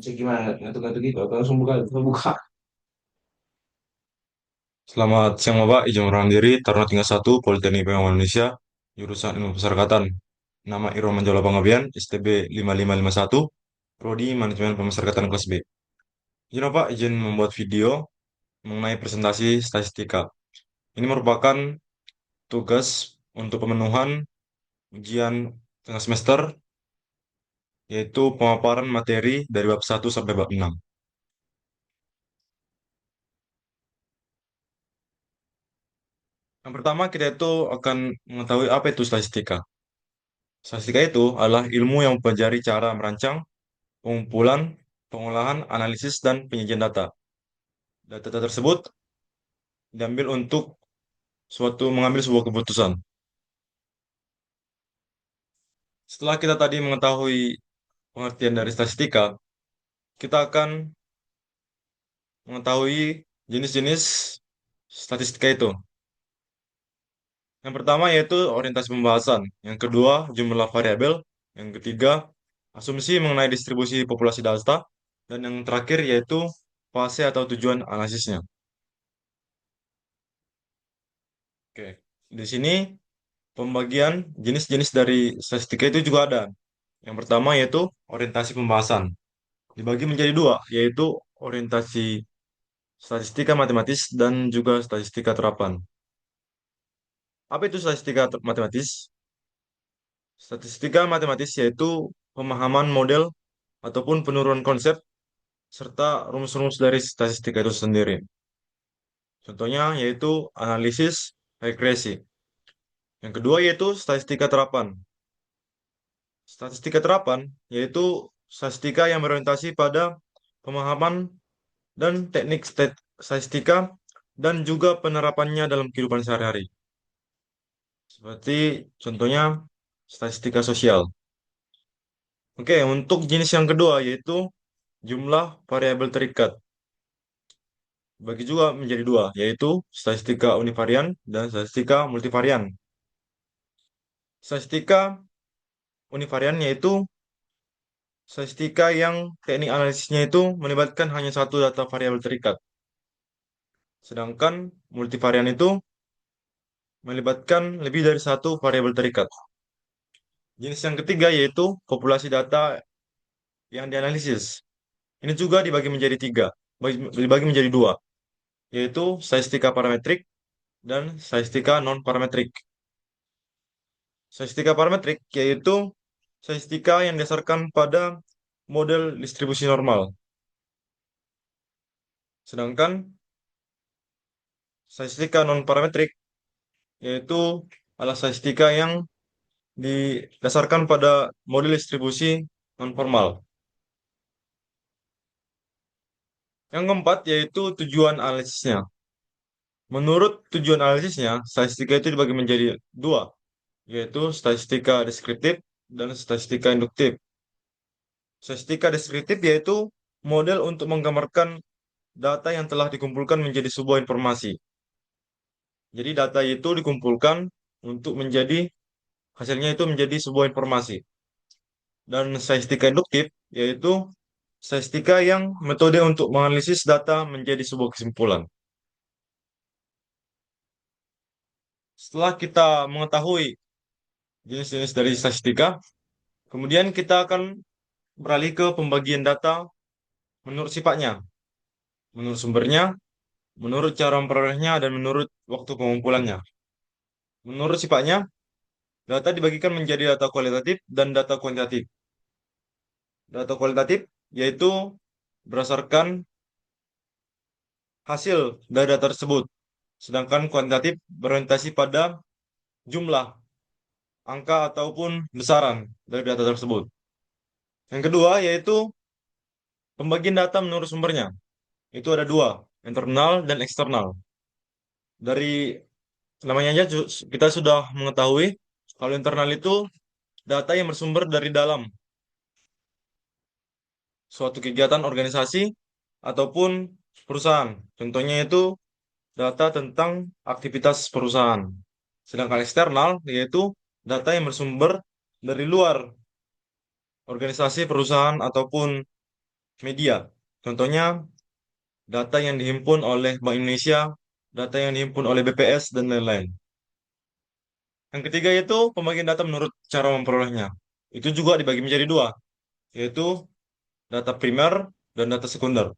Cek gimana? Ngantuk-ngantuk gitu. Aku langsung buka, langsung buka. Selamat siang Bapak, izin diri Taruna Tingkat 1 Politeknik Pembangunan Indonesia, jurusan Ilmu Pemasyarakatan. Nama Irwan Manjolo Pangabean, STB 5551, Prodi Manajemen Pemasyarakatan kelas B. Izin Bapak, izin membuat video mengenai presentasi statistika. Ini merupakan tugas untuk pemenuhan ujian tengah semester, yaitu pemaparan materi dari bab 1 sampai bab 6. Yang pertama, kita itu akan mengetahui apa itu statistika. Statistika itu adalah ilmu yang mempelajari cara merancang, pengumpulan, pengolahan, analisis, dan penyajian data. Data tersebut diambil untuk mengambil sebuah keputusan. Setelah kita tadi mengetahui pengertian dari statistika, kita akan mengetahui jenis-jenis statistika itu. Yang pertama yaitu orientasi pembahasan, yang kedua jumlah variabel, yang ketiga asumsi mengenai distribusi populasi data, dan yang terakhir yaitu fase atau tujuan analisisnya. Oke, di sini pembagian jenis-jenis dari statistika itu juga ada. Yang pertama yaitu orientasi pembahasan. Dibagi menjadi dua, yaitu orientasi statistika matematis dan juga statistika terapan. Apa itu statistika matematis? Statistika matematis yaitu pemahaman model ataupun penurunan konsep serta rumus-rumus dari statistika itu sendiri. Contohnya yaitu analisis regresi. Yang kedua yaitu statistika terapan. Statistika terapan yaitu statistika yang berorientasi pada pemahaman dan teknik statistika dan juga penerapannya dalam kehidupan sehari-hari. Seperti contohnya statistika sosial. Oke, untuk jenis yang kedua yaitu jumlah variabel terikat. Bagi juga menjadi dua, yaitu statistika univarian dan statistika multivarian. Statistika univarian yaitu statistika yang teknik analisisnya itu melibatkan hanya satu data variabel terikat. Sedangkan multivarian itu melibatkan lebih dari satu variabel terikat. Jenis yang ketiga yaitu populasi data yang dianalisis. Ini juga dibagi menjadi tiga, dibagi menjadi dua, yaitu statistika parametrik dan statistika non-parametrik. Statistika parametrik yaitu statistika yang didasarkan pada model distribusi normal. Sedangkan statistika non-parametrik yaitu adalah statistika yang didasarkan pada model distribusi non-formal. Yang keempat yaitu tujuan analisisnya. Menurut tujuan analisisnya, statistika itu dibagi menjadi dua, yaitu statistika deskriptif dan statistika induktif. Statistika deskriptif yaitu model untuk menggambarkan data yang telah dikumpulkan menjadi sebuah informasi. Jadi data itu dikumpulkan untuk hasilnya itu menjadi sebuah informasi. Dan statistika induktif yaitu statistika yang metode untuk menganalisis data menjadi sebuah kesimpulan. Setelah kita mengetahui jenis-jenis dari statistika, kemudian kita akan beralih ke pembagian data menurut sifatnya, menurut sumbernya, menurut cara memperolehnya, dan menurut waktu pengumpulannya. Menurut sifatnya, data dibagikan menjadi data kualitatif dan data kuantitatif. Data kualitatif yaitu berdasarkan hasil dari data tersebut, sedangkan kuantitatif berorientasi pada jumlah, angka, ataupun besaran dari data tersebut. Yang kedua yaitu pembagian data menurut sumbernya. Itu ada dua, internal dan eksternal. Dari namanya aja kita sudah mengetahui kalau internal itu data yang bersumber dari dalam suatu kegiatan organisasi ataupun perusahaan. Contohnya itu data tentang aktivitas perusahaan. Sedangkan eksternal yaitu data yang bersumber dari luar organisasi perusahaan ataupun media. Contohnya data yang dihimpun oleh Bank Indonesia, data yang dihimpun oleh BPS, dan lain-lain. Yang ketiga itu pembagian data menurut cara memperolehnya. Itu juga dibagi menjadi dua, yaitu data primer dan data sekunder.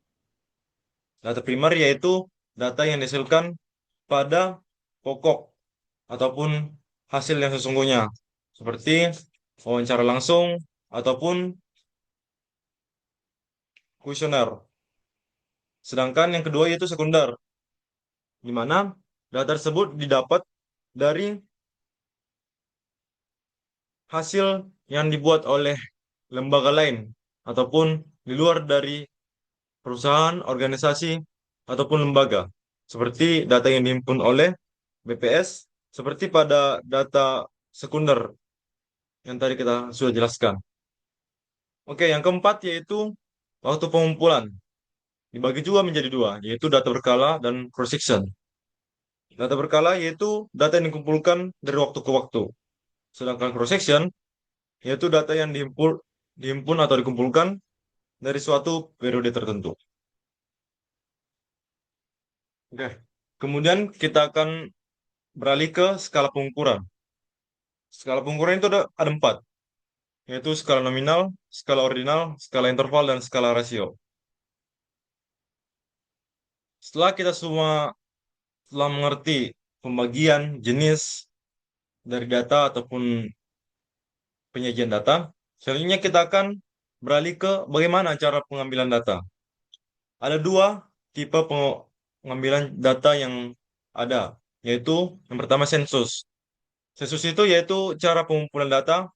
Data primer yaitu data yang dihasilkan pada pokok ataupun hasil yang sesungguhnya, seperti wawancara langsung ataupun kuesioner. Sedangkan yang kedua yaitu sekunder, di mana data tersebut didapat dari hasil yang dibuat oleh lembaga lain ataupun di luar dari perusahaan, organisasi, ataupun lembaga. Seperti data yang dihimpun oleh BPS, seperti pada data sekunder yang tadi kita sudah jelaskan. Oke, yang keempat yaitu waktu pengumpulan. Dibagi juga menjadi dua, yaitu data berkala dan cross-section. Data berkala yaitu data yang dikumpulkan dari waktu ke waktu. Sedangkan cross-section yaitu data yang dihimpun atau dikumpulkan dari suatu periode tertentu. Oke. Kemudian kita akan beralih ke skala pengukuran. Skala pengukuran itu ada empat, yaitu skala nominal, skala ordinal, skala interval, dan skala rasio. Setelah kita semua telah mengerti pembagian jenis dari data ataupun penyajian data, selanjutnya kita akan beralih ke bagaimana cara pengambilan data. Ada dua tipe pengambilan data yang ada, yaitu yang pertama sensus. Sensus itu yaitu cara pengumpulan data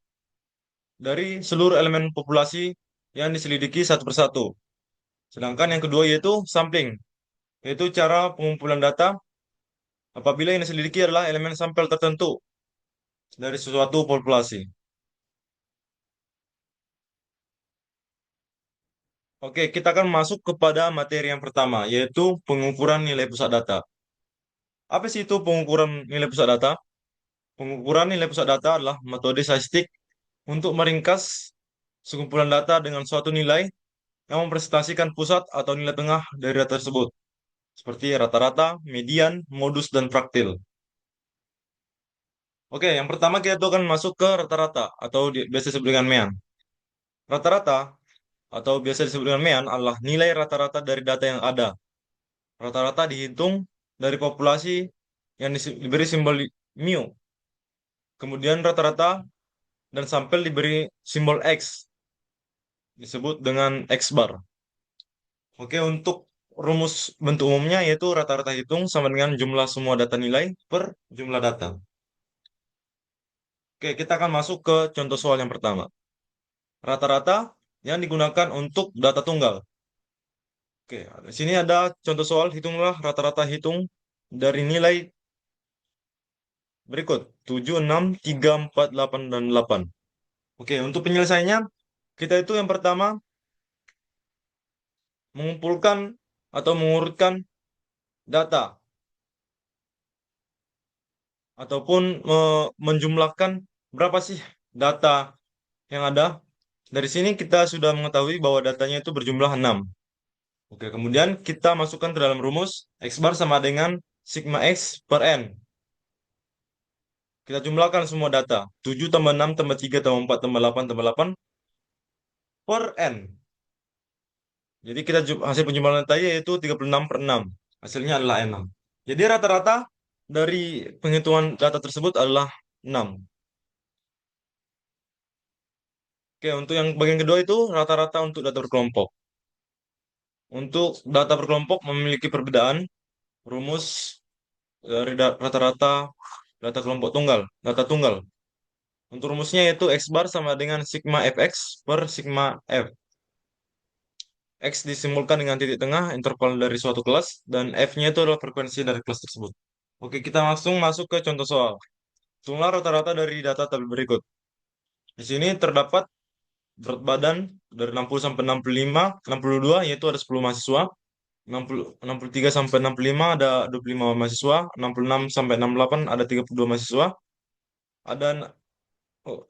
dari seluruh elemen populasi yang diselidiki satu persatu. Sedangkan yang kedua yaitu sampling, yaitu cara pengumpulan data apabila yang diselidiki adalah elemen sampel tertentu dari sesuatu populasi. Oke, kita akan masuk kepada materi yang pertama, yaitu pengukuran nilai pusat data. Apa sih itu pengukuran nilai pusat data? Pengukuran nilai pusat data adalah metode statistik untuk meringkas sekumpulan data dengan suatu nilai yang mempresentasikan pusat atau nilai tengah dari data tersebut, seperti rata-rata, median, modus, dan fraktil. Oke, yang pertama kita tuh akan masuk ke rata-rata atau biasa disebut dengan mean. Rata-rata atau biasa disebut dengan mean adalah nilai rata-rata dari data yang ada. Rata-rata dihitung dari populasi yang diberi simbol mu. Kemudian rata-rata dan sampel diberi simbol X, disebut dengan X bar. Oke, untuk rumus bentuk umumnya yaitu rata-rata hitung sama dengan jumlah semua data nilai per jumlah data. Oke, kita akan masuk ke contoh soal yang pertama. Rata-rata yang digunakan untuk data tunggal. Oke, di sini ada contoh soal, hitunglah rata-rata hitung dari nilai berikut, 7, 6, 3, 4, 8, dan 8. Oke, untuk penyelesaiannya, kita itu yang pertama mengumpulkan atau mengurutkan data ataupun menjumlahkan berapa sih data yang ada. Dari sini kita sudah mengetahui bahwa datanya itu berjumlah 6. Oke, kemudian kita masukkan ke dalam rumus X bar sama dengan sigma X per N. Kita jumlahkan semua data. 7 tambah 6 tambah 3 tambah 4 tambah 8 per N. Jadi kita hasil penjumlahan data yaitu 36 per 6. Hasilnya adalah 6. Jadi rata-rata dari penghitungan data tersebut adalah 6. Oke, untuk yang bagian kedua itu rata-rata untuk data berkelompok. Untuk data berkelompok memiliki perbedaan rumus dari rata-rata data kelompok tunggal, data tunggal. Untuk rumusnya yaitu X bar sama dengan sigma fx per sigma f. X disimbolkan dengan titik tengah interval dari suatu kelas dan F-nya itu adalah frekuensi dari kelas tersebut. Oke, kita langsung masuk ke contoh soal. Hitunglah rata-rata dari data tabel berikut. Di sini terdapat berat badan dari 60 sampai 65, 62 yaitu ada 10 mahasiswa. 63 sampai 65 ada 25 mahasiswa. 66 sampai 68 ada 32 mahasiswa. Ada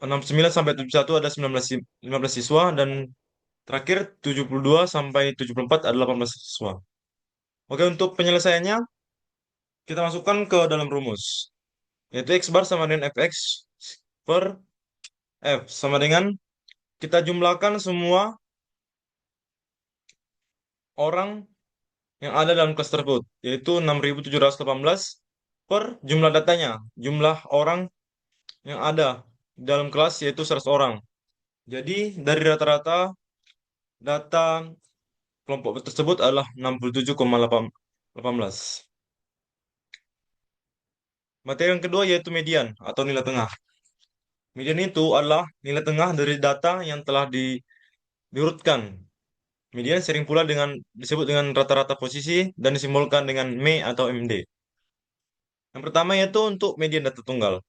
69 sampai 71 ada 15 siswa dan Terakhir 72 sampai 74 ada 18 siswa. Oke, untuk penyelesaiannya kita masukkan ke dalam rumus. Yaitu X bar sama dengan Fx per F sama dengan kita jumlahkan semua orang yang ada dalam kelas tersebut, yaitu 6.718 per jumlah datanya, jumlah orang yang ada dalam kelas yaitu 100 orang. Jadi dari rata-rata data kelompok tersebut adalah 67,18. Materi yang kedua yaitu median atau nilai tengah. Median itu adalah nilai tengah dari data yang telah diurutkan. Median sering pula disebut dengan rata-rata posisi dan disimbolkan dengan M atau MD. Yang pertama yaitu untuk median data tunggal.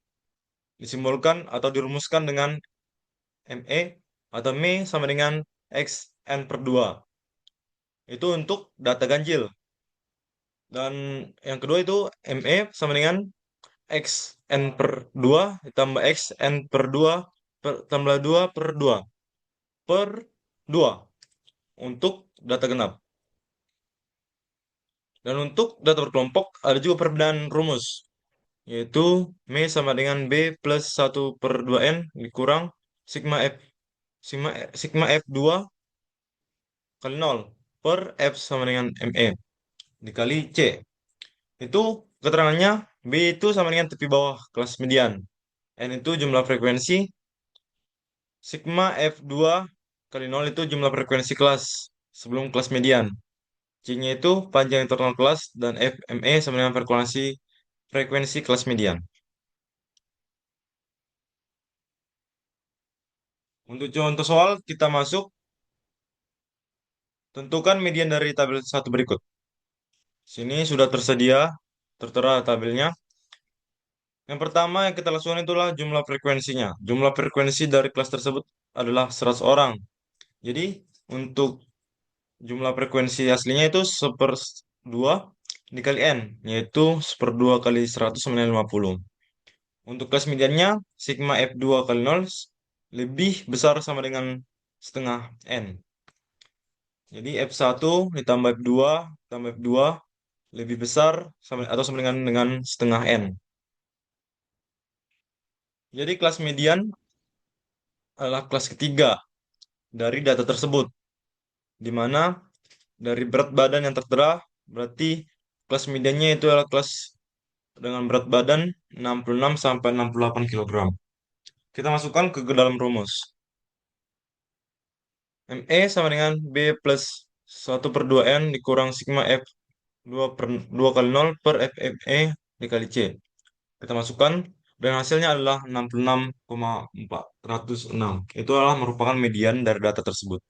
Disimbolkan atau dirumuskan dengan ME atau M sama dengan XN per 2. Itu untuk data ganjil. Dan yang kedua itu ME sama dengan XN per 2 ditambah XN per 2 tambah 2 per 2 per 2 untuk data genap. Dan untuk data berkelompok ada juga perbedaan rumus, yaitu M sama dengan B plus 1/2N dikurang sigma F sigma F2 kali 0 per F sama dengan ME dikali C. Itu keterangannya B itu sama dengan tepi bawah kelas median. N itu jumlah frekuensi. Sigma F2 kali 0 itu jumlah frekuensi kelas sebelum kelas median. C-nya itu panjang internal kelas dan FME sama dengan frekuensi kelas median. Untuk contoh soal kita masuk tentukan median dari tabel satu berikut. Sini sudah tertera tabelnya. Yang pertama yang kita lakukan itulah jumlah frekuensinya. Jumlah frekuensi dari kelas tersebut adalah 100 orang. Jadi untuk jumlah frekuensi aslinya itu 1/2 dikali N, yaitu 1/2 kali 100 sama dengan 50. Untuk kelas mediannya, sigma F2 kali 0 lebih besar sama dengan setengah N. Jadi F1 ditambah F2 tambah F2 lebih besar atau sama dengan setengah N. Jadi kelas median adalah kelas ketiga dari data tersebut, di mana dari berat badan yang tertera, berarti kelas mediannya itu adalah kelas dengan berat badan 66 sampai 68 kilogram. Kita masukkan ke dalam rumus. ME sama dengan B plus 1/2N dikurang sigma F 2 kali 0 per FME dikali C. Kita masukkan dan hasilnya adalah 66,406. Itu adalah merupakan median dari data tersebut.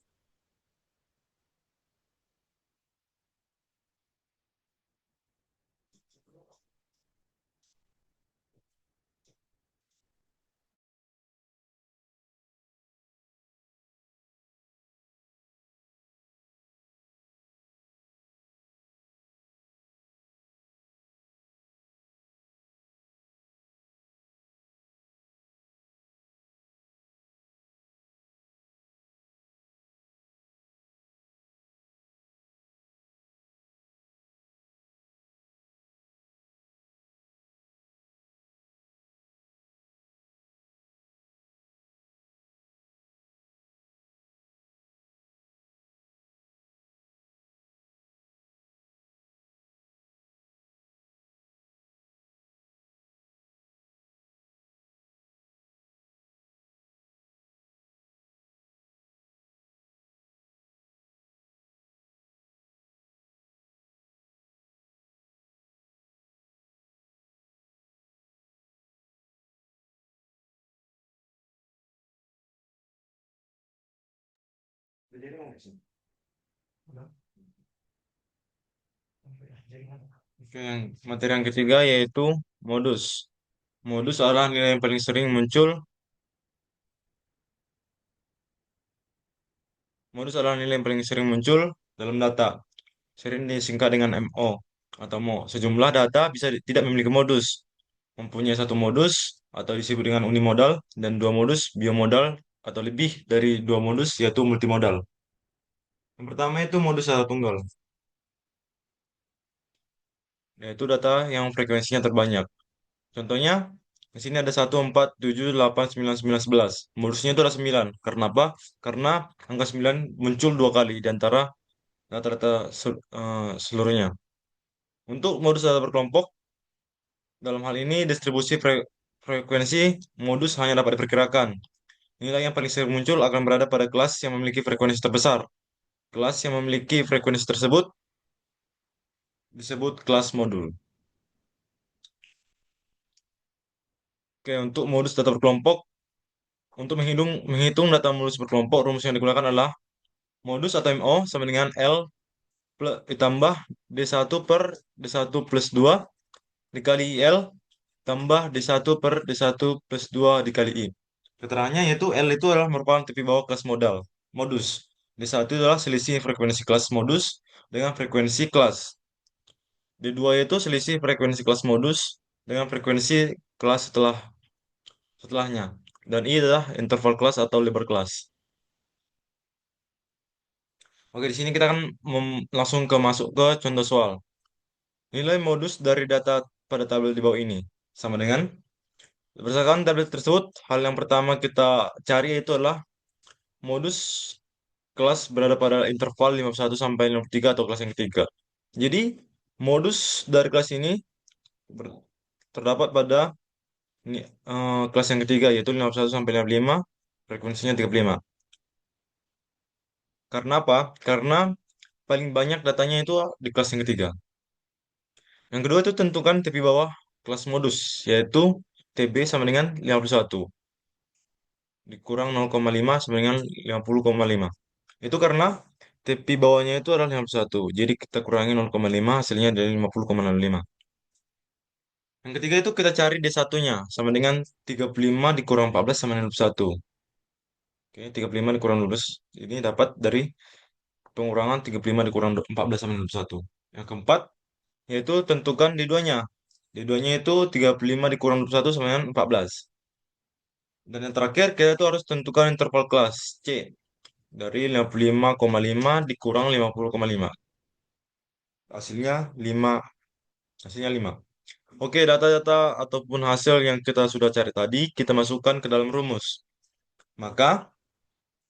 Oke, materi yang ketiga yaitu modus. Modus adalah nilai yang paling sering muncul. Modus adalah nilai yang paling sering muncul dalam data. Sering disingkat dengan MO atau MO. Sejumlah data bisa tidak memiliki modus, mempunyai satu modus atau disebut dengan unimodal dan dua modus biomodal atau lebih dari dua modus yaitu multimodal. Yang pertama itu modus data tunggal, yaitu data yang frekuensinya terbanyak. Contohnya, di sini ada 1, 4, 7, 8, 9, 9, 11. Modusnya itu ada 9. Karena apa? Karena angka 9 muncul dua kali di antara data-data seluruhnya. Untuk modus data berkelompok, dalam hal ini distribusi frekuensi modus hanya dapat diperkirakan. Nilai yang paling sering muncul akan berada pada kelas yang memiliki frekuensi terbesar. Kelas yang memiliki frekuensi tersebut disebut kelas modul. Oke, untuk modus data berkelompok, untuk menghitung data modus berkelompok, rumus yang digunakan adalah modus atau MO sama dengan L ditambah D1 per D1 plus 2 dikali IL tambah D1 per D1 plus 2 dikali I. Keterangannya yaitu L itu adalah merupakan tepi bawah kelas modus. D1 adalah selisih frekuensi kelas modus dengan frekuensi kelas. D2 itu selisih frekuensi kelas modus dengan frekuensi kelas setelahnya. Dan I adalah interval kelas atau lebar kelas. Oke, di sini kita akan langsung masuk ke contoh soal. Nilai modus dari data pada tabel di bawah ini sama dengan berdasarkan tabel tersebut, hal yang pertama kita cari itu adalah modus kelas berada pada interval 51 sampai 53 atau kelas yang ketiga. Jadi, modus dari kelas ini ber- terdapat pada kelas yang ketiga yaitu 51 sampai 55, frekuensinya 35. Karena apa? Karena paling banyak datanya itu di kelas yang ketiga. Yang kedua itu tentukan tepi bawah kelas modus, yaitu TB sama dengan 51 dikurang 0,5 sama dengan 50,5. Itu karena tepi bawahnya itu adalah 51. Jadi kita kurangi 0,5 hasilnya dari 50,05. Yang ketiga itu kita cari D1-nya sama dengan 35 dikurang 14 sama dengan 21. Oke, 35 dikurang 12. Ini dapat dari pengurangan 35 dikurang 14 sama dengan 21. Yang keempat yaitu tentukan D2-nya. D2-nya itu 35 dikurang 21 sama dengan 14. Dan yang terakhir kita tuh harus tentukan interval kelas C dari 55,5 dikurang 50,5. Hasilnya 5. Hasilnya 5. Oke, data-data ataupun hasil yang kita sudah cari tadi kita masukkan ke dalam rumus. Maka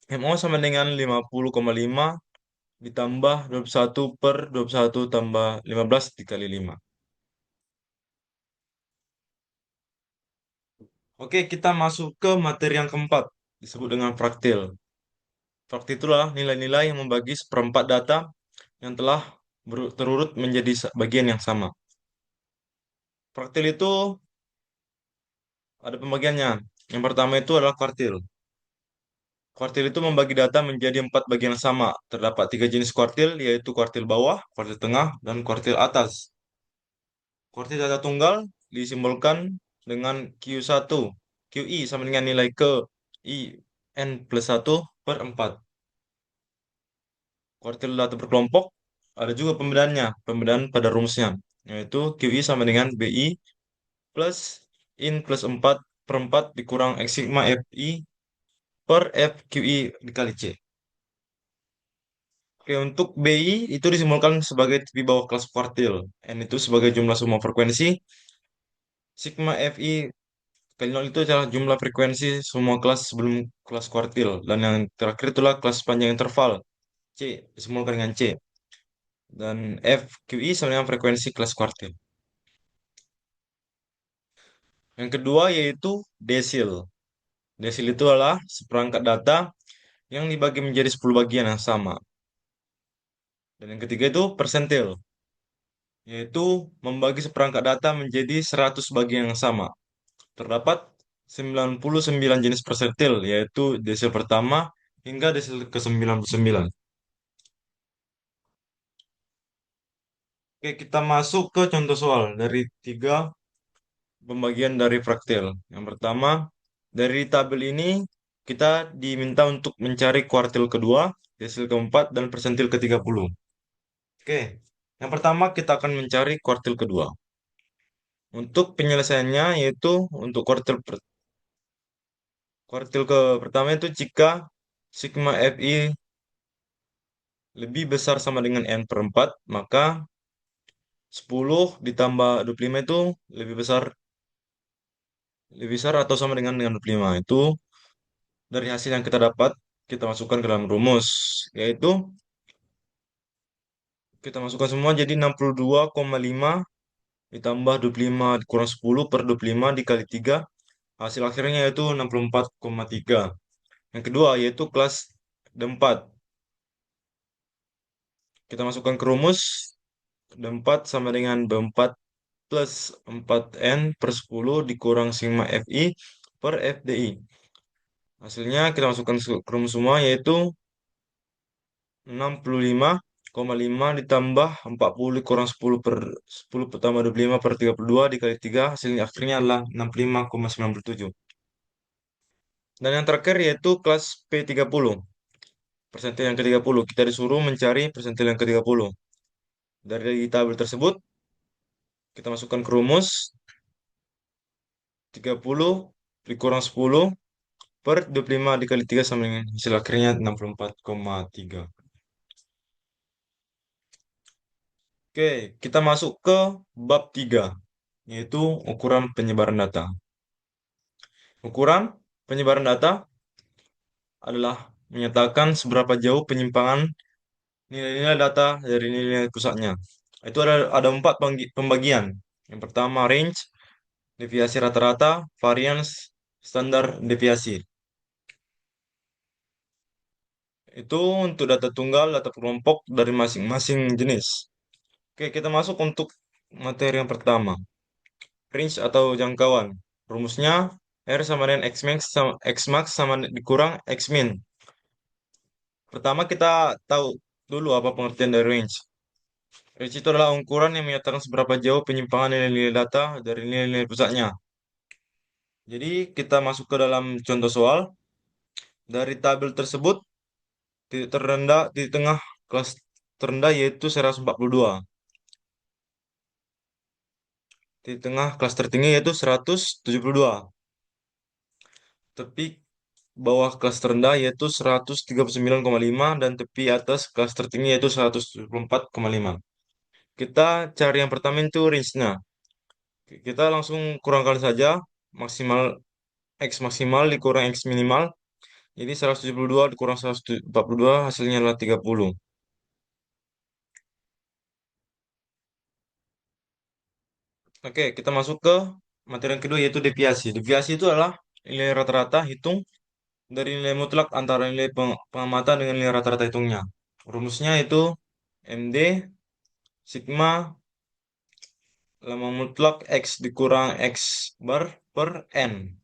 MO sama dengan 50,5 ditambah 21 per 21 tambah 15 dikali 5. Oke, kita masuk ke materi yang keempat, disebut dengan fraktil. Fraktil itulah nilai-nilai yang membagi seperempat data yang telah terurut menjadi bagian yang sama. Fraktil itu ada pembagiannya. Yang pertama itu adalah kuartil. Kuartil itu membagi data menjadi empat bagian yang sama. Terdapat tiga jenis kuartil, yaitu kuartil bawah, kuartil tengah, dan kuartil atas. Kuartil data tunggal disimbolkan dengan Q1. QI sama dengan nilai ke I N plus 1 per 4. Kuartil data berkelompok ada juga pembedaannya, pembedaan pada rumusnya, yaitu QI sama dengan BI plus IN plus 4 per 4 dikurang X sigma FI per FQI dikali C. Oke, untuk BI itu disimbolkan sebagai di bawah kelas kuartil. N itu sebagai jumlah semua frekuensi. Sigma FI kali 0 itu adalah jumlah frekuensi semua kelas sebelum kelas kuartil. Dan yang terakhir itulah kelas panjang interval. C disimbolkan dengan C. Dan FQI sama dengan frekuensi kelas kuartil. Yang kedua yaitu desil. Desil itu adalah seperangkat data yang dibagi menjadi 10 bagian yang sama. Dan yang ketiga itu persentil, yaitu membagi seperangkat data menjadi 100 bagian yang sama. Terdapat 99 jenis persentil, yaitu desil pertama hingga desil ke-99. Oke, kita masuk ke contoh soal dari tiga pembagian dari fraktil. Yang pertama, dari tabel ini kita diminta untuk mencari kuartil kedua, desil keempat, dan persentil ke-30. Oke, yang pertama kita akan mencari kuartil kedua. Untuk penyelesaiannya yaitu untuk kuartil ke pertama itu jika sigma FI lebih besar sama dengan N per 4, maka 10 ditambah 25 itu lebih besar atau sama dengan 25. Itu dari hasil yang kita dapat, kita masukkan ke dalam rumus, yaitu kita masukkan semua jadi 62,5 ditambah 25 dikurang 10 per 25 dikali 3. Hasil akhirnya yaitu 64,3. Yang kedua yaitu kelas D4. Kita masukkan ke rumus, D4 sama dengan B4 plus 4N per 10 dikurang sigma FI per FDI. Hasilnya kita masukkan ke rumus semua yaitu 65,5 ditambah 40 dikurang 10 per 10 tambah 25 per 32 dikali 3. Hasilnya akhirnya adalah 65,97. Dan yang terakhir yaitu kelas P30. Persentil yang ke-30. Kita disuruh mencari persentil yang ke-30. Dari tabel tersebut, kita masukkan ke rumus 30 dikurang 10 per 25 dikali 3 sama dengan hasil akhirnya 64,3. Oke, kita masuk ke bab 3, yaitu ukuran penyebaran data. Ukuran penyebaran data adalah menyatakan seberapa jauh penyimpangan nilai-nilai data dari nilai pusatnya. Itu ada empat pembagian. Yang pertama range, deviasi rata-rata, variance, standar deviasi. Itu untuk data tunggal, data kelompok dari masing-masing jenis. Oke, kita masuk untuk materi yang pertama. Range atau jangkauan. Rumusnya R sama dengan X max sama dikurang X min. Pertama kita tahu dulu apa pengertian dari range. Range itu adalah ukuran yang menyatakan seberapa jauh penyimpangan nilai-nilai data dari nilai-nilai pusatnya. Jadi kita masuk ke dalam contoh soal. Dari tabel tersebut, titik terendah, titik tengah kelas terendah yaitu 142. Titik tengah kelas tertinggi yaitu 172. Tepi bawah kelas terendah yaitu 139,5 dan tepi atas kelas tertinggi yaitu 174,5. Kita cari yang pertama itu range-nya. Kita langsung kurangkan saja maksimal X maksimal dikurang X minimal. Jadi 172 dikurang 142 hasilnya adalah 30. Oke, kita masuk ke materi yang kedua yaitu deviasi. Deviasi itu adalah nilai rata-rata hitung dari nilai mutlak antara nilai pengamatan dengan nilai rata-rata hitungnya. Rumusnya itu MD sigma lama mutlak X dikurang X bar per N.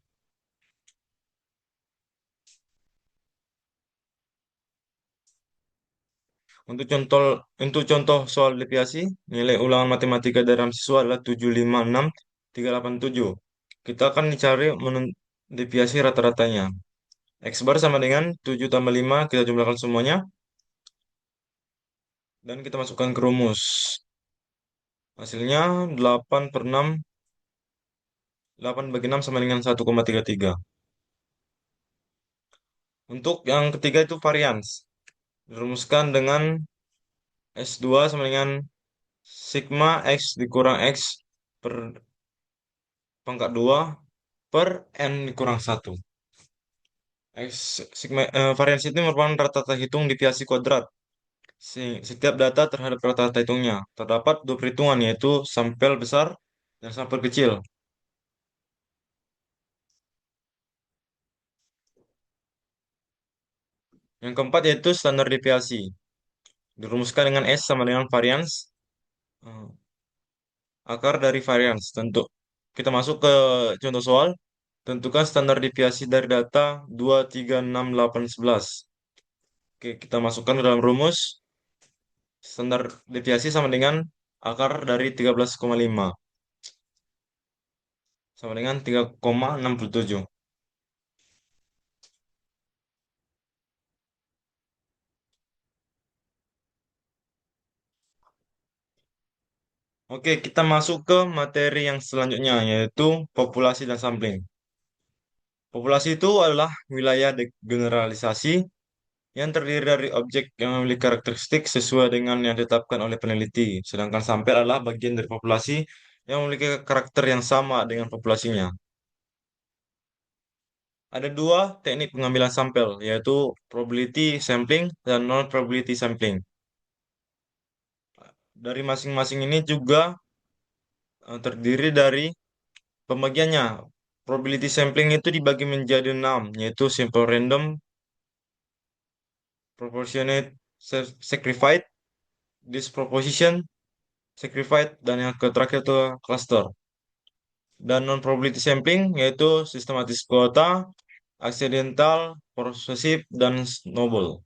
Untuk contoh soal deviasi, nilai ulangan matematika dari siswa adalah 756,387. Kita akan dicari deviasi rata-ratanya. X bar sama dengan 7 tambah 5, kita jumlahkan semuanya, dan kita masukkan ke rumus. Hasilnya 8 per 6, 8 bagi 6 sama dengan 1,33. Untuk yang ketiga itu varians. Dirumuskan dengan S2 sama dengan sigma X dikurang X per pangkat 2 per N dikurang 1. Varians itu merupakan rata-rata hitung deviasi kuadrat. Setiap data terhadap rata-rata hitungnya. Terdapat dua perhitungan yaitu sampel besar dan sampel kecil. Yang keempat yaitu standar deviasi. Dirumuskan dengan S sama dengan varians akar dari varians. Tentu kita masuk ke contoh soal. Tentukan standar deviasi dari data 2, 3, 6, 8, 11. Oke, kita masukkan ke dalam rumus. Standar deviasi sama dengan akar dari 13,5 sama dengan 3,67. Oke, kita masuk ke materi yang selanjutnya, yaitu populasi dan sampling. Populasi itu adalah wilayah generalisasi yang terdiri dari objek yang memiliki karakteristik sesuai dengan yang ditetapkan oleh peneliti. Sedangkan sampel adalah bagian dari populasi yang memiliki karakter yang sama dengan populasinya. Ada dua teknik pengambilan sampel, yaitu probability sampling dan non-probability sampling. Dari masing-masing ini juga terdiri dari pembagiannya. Probability sampling itu dibagi menjadi 6, yaitu simple random, proportionate sacrified, disproportion sacrifice, dan yang terakhir itu cluster. Dan non-probability sampling yaitu sistematis kuota, accidental, persuasive, dan snowball.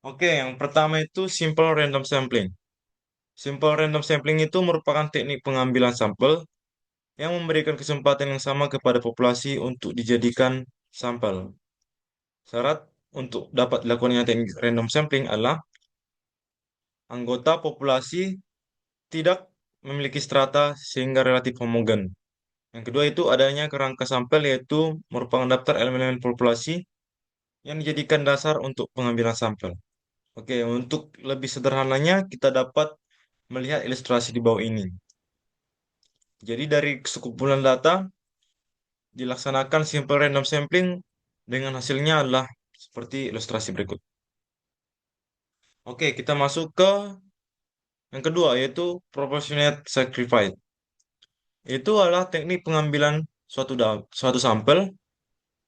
Oke, yang pertama itu simple random sampling. Simple random sampling itu merupakan teknik pengambilan sampel yang memberikan kesempatan yang sama kepada populasi untuk dijadikan sampel. Syarat untuk dapat dilakukannya teknik random sampling adalah anggota populasi tidak memiliki strata sehingga relatif homogen. Yang kedua itu adanya kerangka sampel yaitu merupakan daftar elemen-elemen populasi yang dijadikan dasar untuk pengambilan sampel. Oke, untuk lebih sederhananya kita dapat melihat ilustrasi di bawah ini. Jadi dari sekumpulan data dilaksanakan simple random sampling dengan hasilnya adalah seperti ilustrasi berikut. Oke, kita masuk ke yang kedua yaitu proportionate sacrifice. Itu adalah teknik pengambilan suatu sampel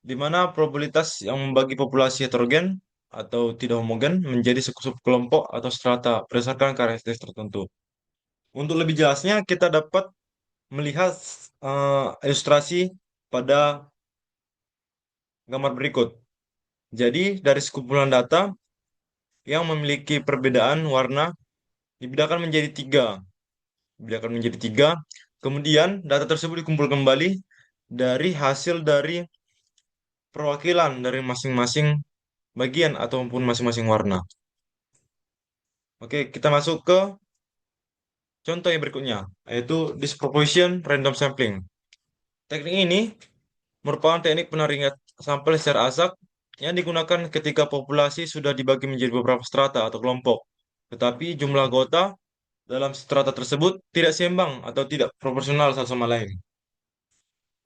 di mana probabilitas yang membagi populasi heterogen atau tidak homogen menjadi kelompok atau strata berdasarkan karakteristik tertentu. Untuk lebih jelasnya, kita dapat melihat ilustrasi pada gambar berikut. Jadi, dari sekumpulan data yang memiliki perbedaan warna dibedakan menjadi tiga. Dibedakan menjadi tiga. Kemudian, data tersebut dikumpul kembali dari hasil dari perwakilan dari masing-masing bagian ataupun masing-masing warna. Oke, kita masuk ke contoh yang berikutnya, yaitu disproportion random sampling. Teknik ini merupakan teknik penyaringan sampel secara asak yang digunakan ketika populasi sudah dibagi menjadi beberapa strata atau kelompok, tetapi jumlah anggota dalam strata tersebut tidak seimbang atau tidak proporsional satu sama lain.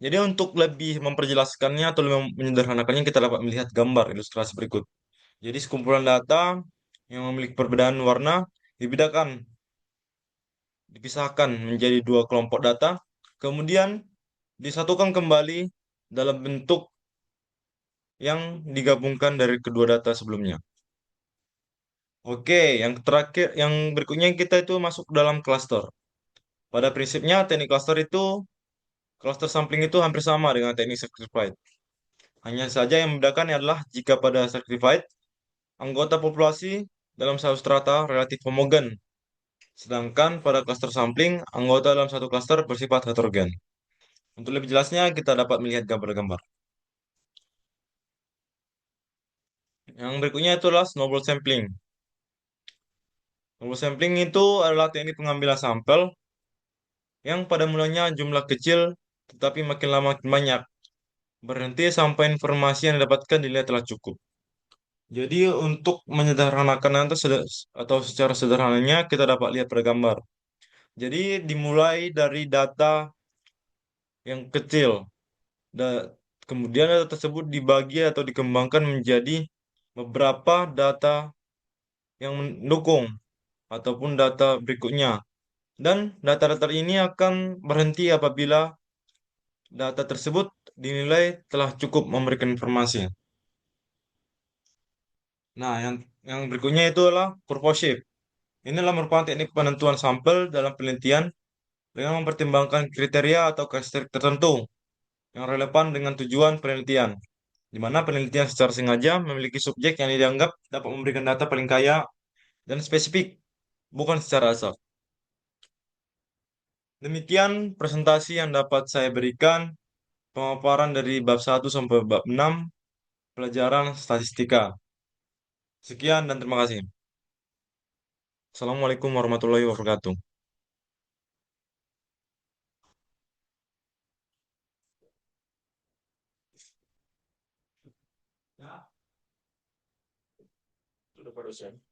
Jadi untuk lebih memperjelaskannya atau lebih menyederhanakannya, kita dapat melihat gambar ilustrasi berikut. Jadi sekumpulan data yang memiliki perbedaan warna dibedakan dipisahkan menjadi dua kelompok data, kemudian disatukan kembali dalam bentuk yang digabungkan dari kedua data sebelumnya. Oke, yang terakhir, yang berikutnya kita itu masuk dalam cluster. Pada prinsipnya, teknik cluster itu, cluster sampling itu hampir sama dengan teknik sacrifice. Hanya saja yang membedakan adalah jika pada sacrifice, anggota populasi dalam satu strata relatif homogen, sedangkan pada cluster sampling, anggota dalam satu cluster bersifat heterogen. Untuk lebih jelasnya, kita dapat melihat gambar-gambar. Yang berikutnya itu adalah snowball sampling. Snowball sampling itu adalah teknik pengambilan sampel yang pada mulanya jumlah kecil, tetapi makin lama makin banyak. Berhenti sampai informasi yang didapatkan dilihat telah cukup. Jadi untuk menyederhanakan atau secara sederhananya kita dapat lihat pada gambar. Jadi dimulai dari data yang kecil. Da- Kemudian data tersebut dibagi atau dikembangkan menjadi beberapa data yang mendukung ataupun data berikutnya. Dan data-data ini akan berhenti apabila data tersebut dinilai telah cukup memberikan informasi. Nah, yang berikutnya itu adalah purpose shape. Inilah merupakan teknik penentuan sampel dalam penelitian dengan mempertimbangkan kriteria atau karakteristik tertentu yang relevan dengan tujuan penelitian, di mana penelitian secara sengaja memiliki subjek yang dianggap dapat memberikan data paling kaya dan spesifik, bukan secara asal. Demikian presentasi yang dapat saya berikan, pemaparan dari bab 1 sampai bab 6 pelajaran statistika. Sekian dan terima kasih. Assalamualaikum warahmatullahi wabarakatuh. 100%.